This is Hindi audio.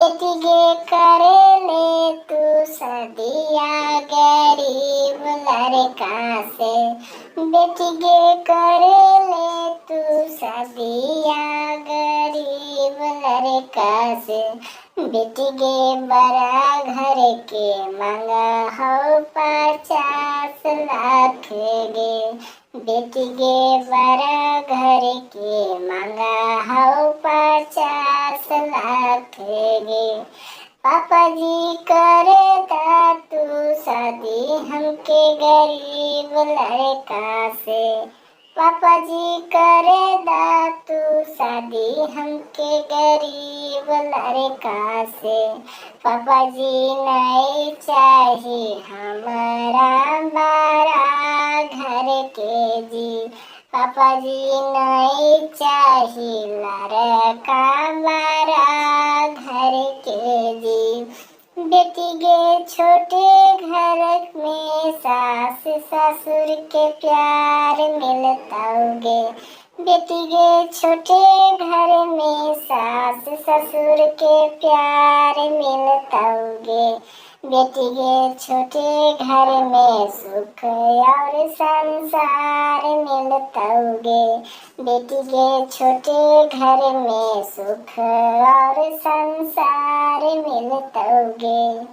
बेटी गे करे ले तू सदिया गरीब लड़का से। बेटी गे करे ले तू सदिया गरीब लड़का से। बेटी गे बड़ा घर के मांगा हो 50 लाख गे। बेटी गे बड़ा घर के मांगा हो 50 लाख गे। पापा जी करे दा तू शादी हमके गरीब लड़का से। पापा जी करे दा तू शादी हमके गरीब लड़का से। पापा जी नहीं चाहिए हमारा बड़ा घर के जी। पापा जी नहीं चाहिए लड़का बड़ा घर के जी। बेटी गे छोटे घर में सास ससुर के प्यार मिलता गे। बेटी गे छोटे घर में सास ससुर के प्यार मिलता गे। बेटी गे छोटे घर में सुख और संसार मिलता गे। बेटी गे छोटे घर में सुख और संसार मिलता गे।